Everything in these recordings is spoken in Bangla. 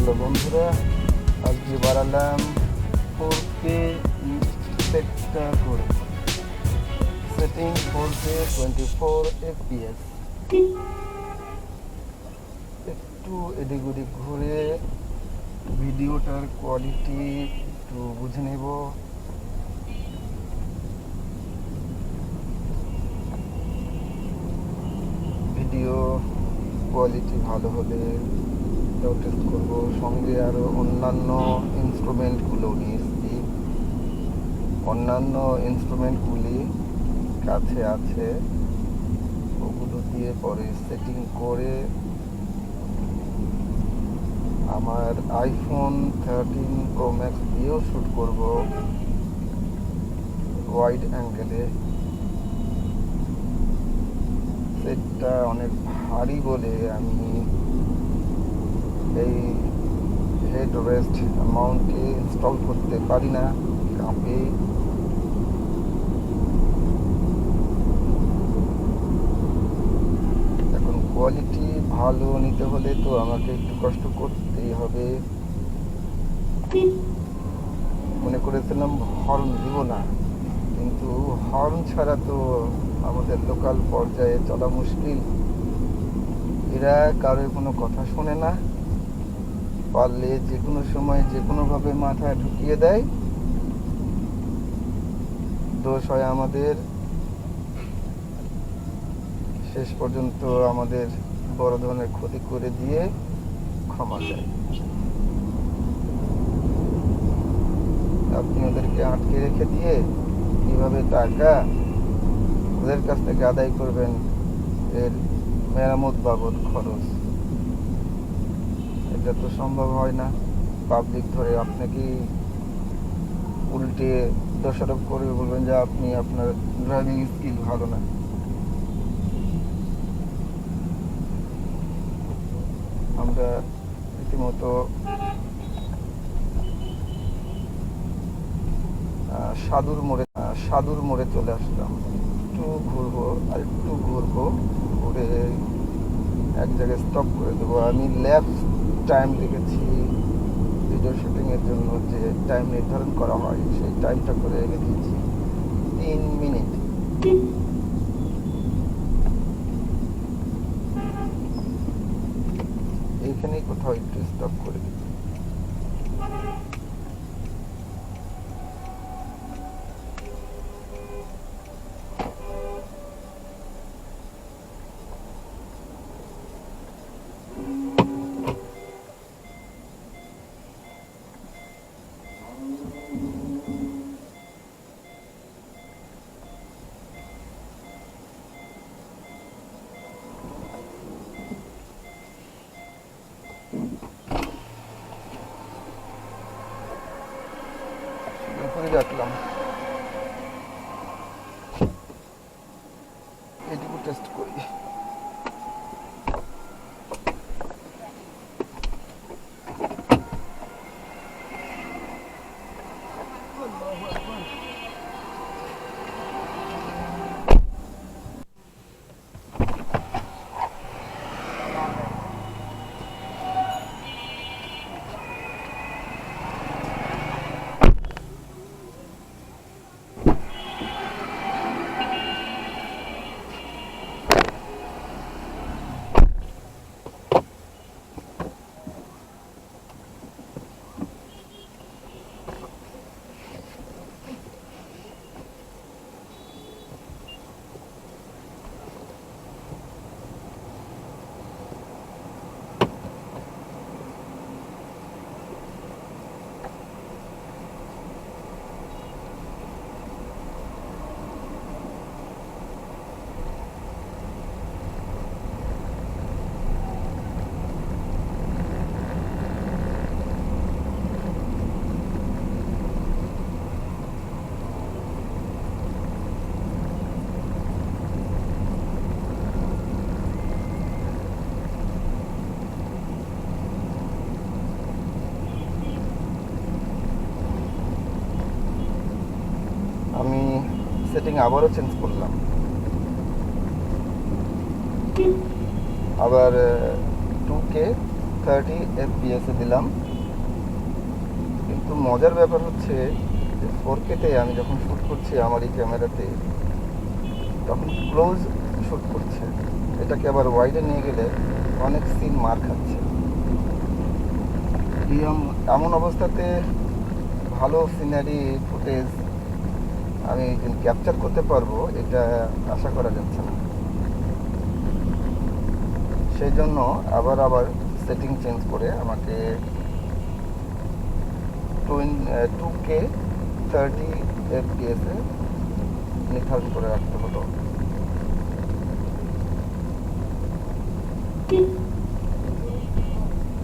হ্যালো বন্ধুরা, আজকে বাড়ালাম 4K সেটটা করে সেটিং 4K 24 FPS। একটু এদিক ওদিক ঘুরে ভিডিওটার কোয়ালিটি একটু বুঝে নেব। ভিডিও কোয়ালিটি ভালো হলে এটাও টেস্ট করবো। সঙ্গে আরও অন্যান্য ইনস্ট্রুমেন্টগুলো নিয়েছি। অন্যান্য ইনস্ট্রুমেন্টগুলি কাছে আছে, ওগুলো দিয়ে পরে সেটিং করে আমার আইফোন 13 প্রো ম্যাক্স দিয়েও শ্যুট করব ওয়াইড অ্যাঙ্গেলে। সেটটা অনেক ভারী বলে আমি এই হেড রেস্ট মাউন্টে ইনস্টল করতে পারি না, কাঁপে। এখন কোয়ালিটি ভালো নিতে হলে তো আমাকে একটু কষ্ট করতেই হবে। মনে করেছিলাম হর্ন দিব না, কিন্তু হর্ন ছাড়া তো আমাদের লোকাল পর্যায়ে চলা মুশকিল। এরা কারোর কোনো কথা শোনে না, পারলে যে কোনো সময় যে কোনোভাবে মাথায় ঢুকিয়ে দেয়। দোষ হয় আমাদের, শেষ পর্যন্ত আমাদের বড় ধরনের ক্ষতি করে দিয়ে ক্ষমা চায়। আপনি ওদেরকে আটকে রেখে দিয়ে কিভাবে টাকা ওদের কাছ থেকে আদায় করবেন, এর মেরামত বাবদ খরচ, এটা তো সম্ভব হয় না। পাবলিক ধরে আপনাকে উল্টে দোষারোপ করবে, বলবেন যে আপনি আপনার ড্রাইভিং স্কিল ভালো না। আমরা রীতিমতো সাধুর মোড়ে চলে আসলাম। একটু ঘুরবো আর একটু ঘুরবো, ঘুরে এক জায়গায় স্টপ করে দেবো। আমি ল্যাপস টাইম লিখেছি ভিডিও শুটিংয়ের জন্য, যে টাইম নির্ধারণ করা হয় সেই টাইমটা করে রেখে দিয়েছি 3 মিনিট। এইখানেই কোথাও একটু স্টপ করে দিচ্ছি। রাখলাম, এইটুকু টেস্ট করি। আমি সেটিং আবারও চেঞ্জ করলাম, আবার 2K 30 FPS দিলাম। কিন্তু মজার ব্যাপার হচ্ছে যে 4K-তে আমি যখন শ্যুট করছি আমার এই ক্যামেরাতে, তখন ক্লোজ শ্যুট করছে, এটাকে আবার ওয়াইডে নিয়ে গেলে অনেক সিন মার খাচ্ছে। এমন অবস্থাতে ভালো সিনারি ফুটেজ আমি ক্যাপচার করতে পারবো এটা আশা করা যাচ্ছে না। সেই জন্য আবার সেটিং চেঞ্জ করে আমাকে 2K 30 FPS নির্ধারণ করে রাখতে হলো।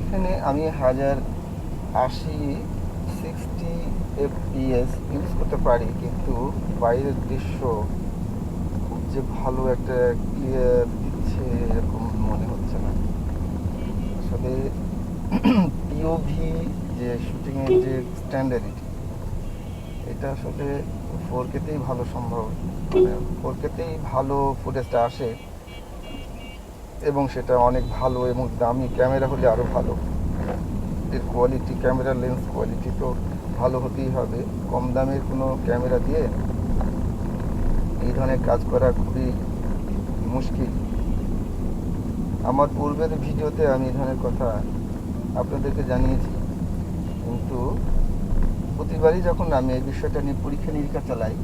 এখানে আমি 1080-60 FPS ইউজ করতে পারি, কিন্তু বাইরের দৃশ্য খুব যে ভালো একটা ক্লিয়ার দিচ্ছে এরকম মনে হচ্ছে না। আসলে POV যে শুটিংয়ের যে স্ট্যান্ডার্ডিটি, এটা আসলে 4K-তেই ভালো সম্ভব, মানে 4K-তেই ভালো ফুটেজটা আসে, এবং সেটা অনেক ভালো এবং দামি ক্যামেরা হলে আরও ভালো। এর কোয়ালিটি, ক্যামেরার লেন্স কোয়ালিটি তো ভালো হতেই হবে। কম দামের কোনো ক্যামেরা দিয়ে এই ধরনের কাজ করা খুবই মুশকিল। আমার পূর্বের ভিডিওতে আমি এই ধরনের কথা আপনাদেরকে জানিয়েছি, কিন্তু প্রতিবারই যখন আমি এই বিষয়টা নিয়ে পরীক্ষা নিরীক্ষা চালাই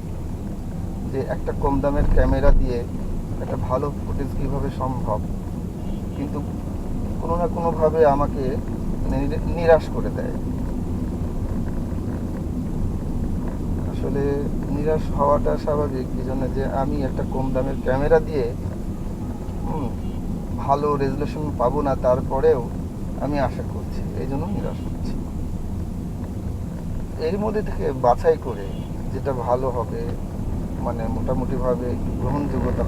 যে একটা কম দামের ক্যামেরা দিয়ে একটা ভালো ফুটেজ কীভাবে সম্ভব, কিন্তু কোনো না কোনোভাবে আমাকে নিরাশ করে দেয়। আসলে নিরাশ হওয়াটা স্বাভাবিক, এই জন্য যে আমি একটা কম দামের ক্যামেরা দিয়ে ভালো রেজুলেশন পাবো না, তারপরেও আমি আশা করছি, এই জন্য নিরাশ হচ্ছি। এর মধ্যে থেকে বাছাই করে যেটা ভালো হবে, মানে মোটামুটিভাবে গ্রহণযোগ্যতা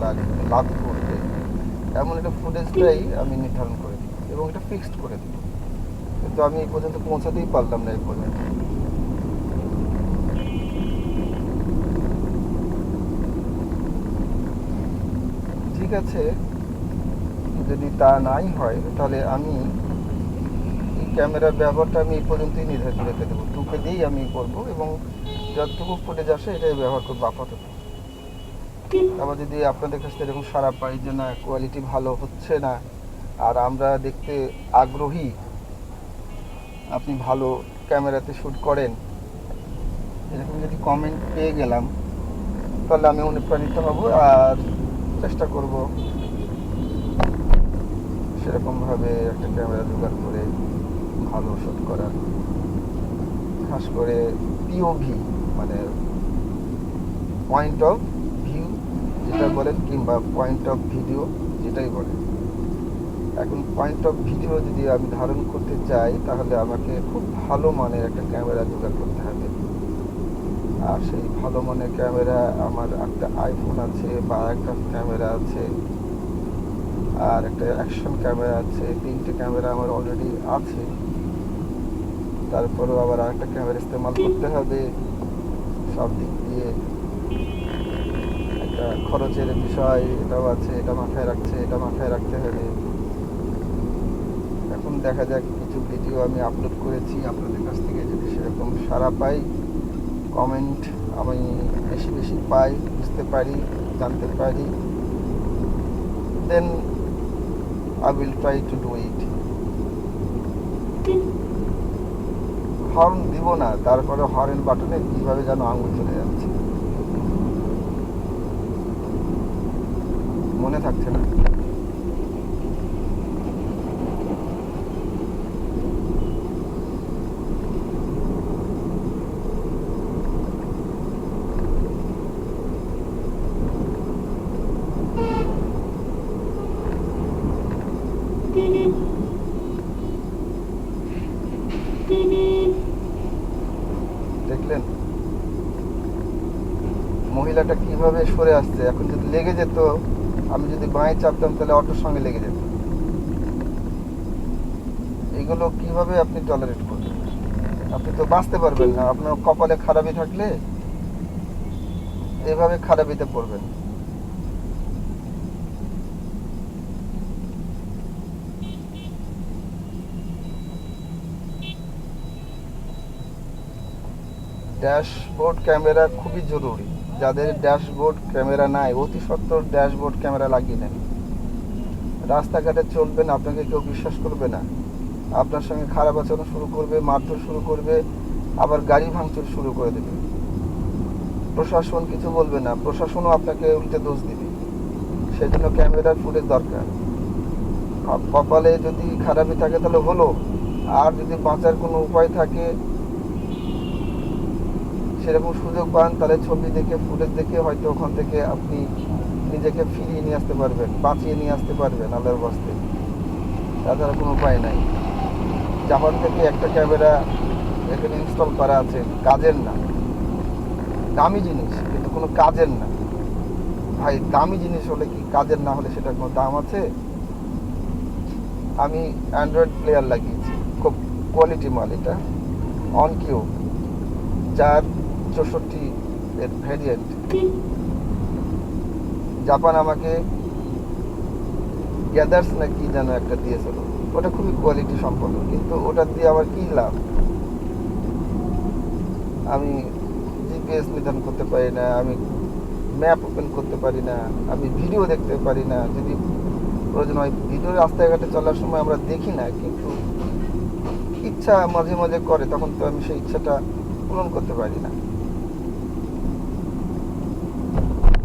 লাভ করবে এমন একটা ফুটেজটাই আমি নির্ধারণ করে দিই এবং এটা ফিক্সড করে দিই। কিন্তু আমি এই পর্যন্ত পৌঁছাতেই পারলাম না এই পর্যন্ত। ঠিক আছে, যদি তা নাই হয় তাহলে আমি এই ক্যামেরার ব্যবহারটা আমি এই পর্যন্তই নির্ধারিত রেখে দেবো। 2K দিয়েই আমি করবো এবং যতটুকু ফুটেজ আসে এটাই ব্যবহার করবো আপাতত। আবার যদি আপনাদের কাছ থেকে এরকম সাড়া পাই যে না, কোয়ালিটি ভালো হচ্ছে না আর আমরা দেখতে আগ্রহী, আপনি ভালো ক্যামেরাতে শ্যুট করেন, এরকম যদি কমেন্ট পেয়ে গেলাম, তাহলে আমি অনুপ্রাণিত হব আর চেষ্টা করব সেরকমভাবে একটা ক্যামেরা জোগাড় করে ভালো শ্যুট করার। খাস করে POV, মানে পয়েন্ট অফ ভিউ যেটা বলেন, কিংবা পয়েন্ট অফ ভিডিও যেটাই বলেন। এখন পয়েন্ট অফ ভিডিও যদি আমি ধারণ করতে চাই তাহলে আমাকে খুব ভালো মানের একটা ক্যামেরা জোগাড় করতে হবে। আর সেই ভালো মানের ক্যামেরা, আমার একটা আইফোন আছে বা একটা ক্যামেরা আছে আর একটা অ্যাকশন ক্যামেরা আছে, 3টে ক্যামেরা আমার অলরেডি আছে। তারপরেও আবার আরেকটা ক্যামেরা ইস্তেমাল করতে হবে। সব দিক দিয়ে একটা খরচের বিষয় এটাও আছে, এটা মাথায় রাখতে হবে। এখন দেখা যাক, কিছু ভিডিও আমি আপলোড করেছি, আপনাদের কাছ থেকে যদি সেরকম সাড়া পাই, কমেন্ট আমি বেশি পাই, বুঝতে পারি, জানতে পারি, দেন I will try to do it. Horn দিব না, তারপরে হর্ন বাটনে কিভাবে যেন আঙুল চলে যাচ্ছে, মনে থাকছে না। দেখলেন মহিলাটা কিভাবে সরে আসছে। এখন যদি লেগে যেত, আমি যদি বাঁয়ে চাপতাম তাহলে অটোর সঙ্গে লেগে যেত। এগুলো কিভাবে আপনি টলারেট করবেন? আপনি তো বাঁচতে পারবেন না। আপনার কপালে খারাপই থাকলে এভাবে খারাপিতে পড়বেন। ড্যাশবোর্ড ক্যামেরা খুবই জরুরি। যাদের ড্যাশবোর্ড ক্যামেরা নাই অতি সত্বর ড্যাশবোর্ড ক্যামেরা লাগিয়ে নেন। রাস্তাঘাটে চলবেন, আপনাকে কেউ বিশ্বাস করবে না, আপনার সঙ্গে খারাপ আচরণ শুরু করবে, মারধর শুরু করবে, আবার গাড়ি ভাঙচুর শুরু করে দেবে। প্রশাসন কিছু বলবে না, প্রশাসনও আপনাকে উল্টে দোষ দিবে। সেই জন্য ক্যামেরার ফুটেজ দরকার। কপালে যদি খারাপই থাকে তাহলে হলো, আর যদি বাঁচার কোনো উপায় থাকে, সেরকম সুযোগ পান, তাহলে ছবি দেখে ফুটেজ দেখে হয়তো ওখান থেকে আপনি নিজেকে ফিরিয়ে নিয়ে আসতে পারবেন, বাঁচিয়ে নিয়ে আসতে পারবেন আল্লাহর বাস্তে। তাছাড়া কোনো উপায় নাই। জাপান থেকে একটা ক্যামেরা এখানে ইনস্টল করা আছে, কাজের না, দামি জিনিস কিন্তু কোনো কাজের না। ভাই দামি জিনিস হলে কি কাজের না হলে সেটার কোনো দাম আছে? আমি অ্যান্ড্রয়েড প্লেয়ার লাগিয়েছি, খুব কোয়ালিটি মাল। এটা অন কিউ 464 এর ভ্যারিয়েন্ট। জাপান আমাকে গ্যাদার্স না কি যেন একটা দিয়েছিল, ওটা খুবই কোয়ালিটি সম্পন্ন, কিন্তু ওটা দিয়ে আমার কী লাভ? আমি জিপিএস নির্ধারণ করতে পারি না, আমি ম্যাপ ওপেন করতে পারি না, আমি ভিডিও দেখতে পারি না। যদি প্রয়োজন হয় ভিডিও রাস্তাঘাটে চলার সময় আমরা দেখি না, কিন্তু ইচ্ছা মাঝে মাঝে করে, তখন তো আমি সেই ইচ্ছাটা পূরণ করতে পারি না।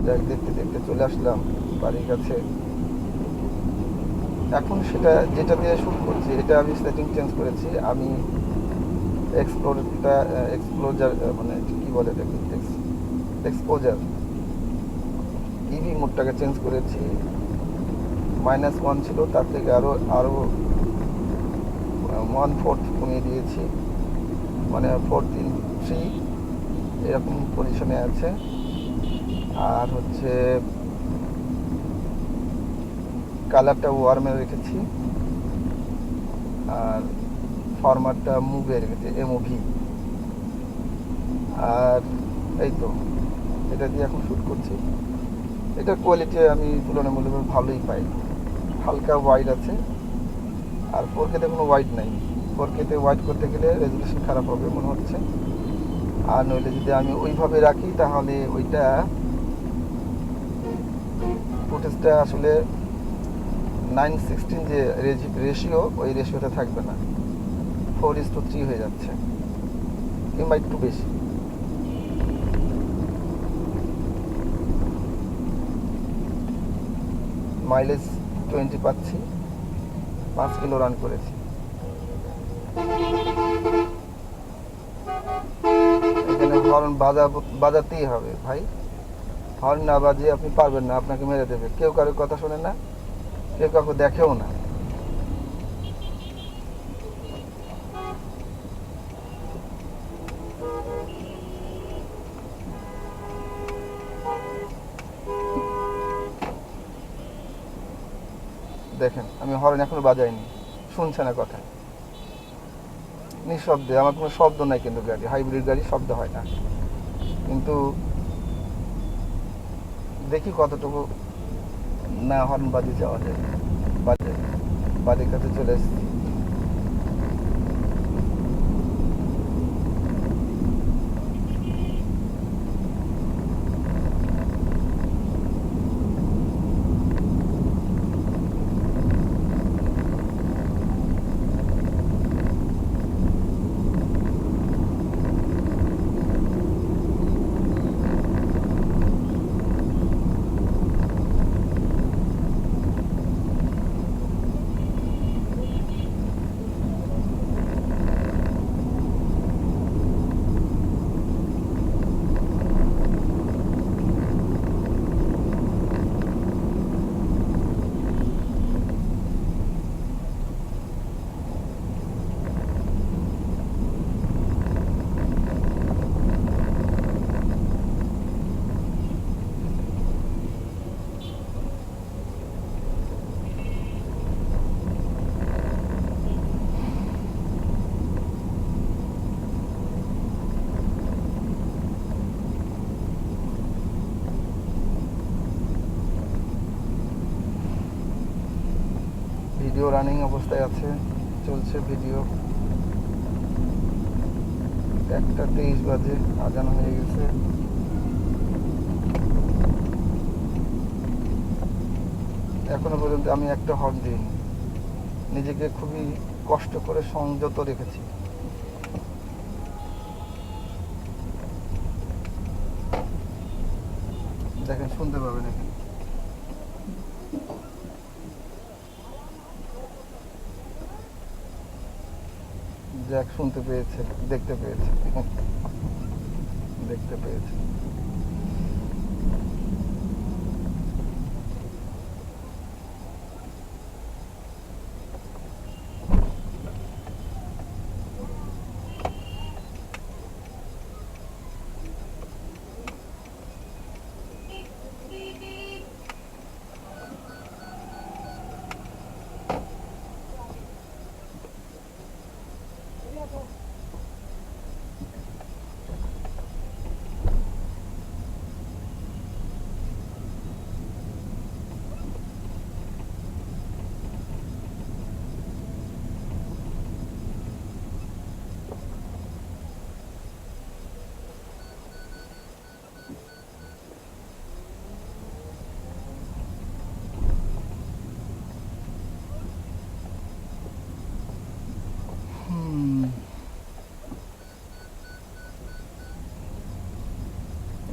যাক, দেখতে দেখতে চলে আসলাম বাড়ির কাছে। এখন সেটা যেটা দিয়ে শুট করছি, এটা আমি সেটিং চেঞ্জ করেছি। আমি এক্সপ্লোজার মানে কি বলে এটাকে, এক্সপোজার ইভি মোডটাকে চেঞ্জ করেছি। -1 ছিল, তার থেকে আরও 1/4 কমিয়ে দিয়েছি, মানে 4:3 এরকম পজিশনে আছে। আর হচ্ছে কালারটা ওয়ার্মে রেখেছি, আর ফরম্যাটটা মুভে রেখেছি, এমওভি। আর এই তো এটা দিয়ে এখন শ্যুট করছি। এটার কোয়ালিটি আমি তুলনামূলকভাবে ভালোই পাই। হালকা ওয়াইড আছে, আর 4K-তে কোনো ওয়াইড নাই। 4K-তে ওয়াইড করতে গেলে রেজুলেশন খারাপ হবে মনে হচ্ছে। আর নইলে যদি আমি ওইভাবে রাখি তাহলে ওইটা ফুটেজটা আসলে 9:16 যে রেশিও, ওই রেশিওতে থাকবে না, 4:3 হয়ে যাচ্ছে, কিংবা একটু বেশি। মাইলেজ 20 পাচ্ছি, 5 কিলো রান করেছি। এখানে হর্ন বাজাতেই হবে ভাই, হর্ন না বাজিয়ে আপনি পারবেন না, আপনাকে মেরে দেবে। কেউ কারোর কথা শোনে না, কেউ কাউকে দেখেও না। দেখেন আমি হর্ন এখনো বাজাইনি, শুনছে না কথা, নিঃশব্দে। আমার কোনো শব্দ নাই, কিন্তু গাড়ি হাইব্রিড গাড়ি শব্দ হয় না। কিন্তু দেখি কতটুকু না হর্ন বাজিয়ে যাওয়া যায়। বাড়ির কাছে চলে এসেছি। ভিডিও রানিং অবস্থায় আছে, চলছে ভিডিও। 1:23 বাজে, আজান হয়ে গেছে। এখনো পর্যন্ত আমি একটা হর্ন দিইনি। নিজেকে খুবই কষ্ট করে সংযত রেখেছি। দেখেন, শুনতে পাবে নাকি। জ্যাক শুনতে পেয়েছে, দেখতে পেয়েছে, দেখতে পেয়েছে।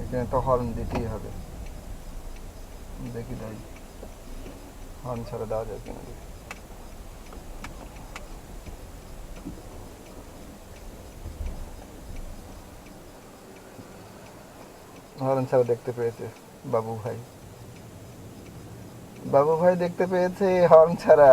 এখানে তো হর্ন দিতেই হবে। দেখি তাই, হর্ন ছাড়া দেওয়া যায় কিনা দেখি। হর্ন ছাড়া দেখতে পেয়েছে বাবু ভাই, বাবু ভাই দেখতে পেয়েছে হর্ন ছাড়া।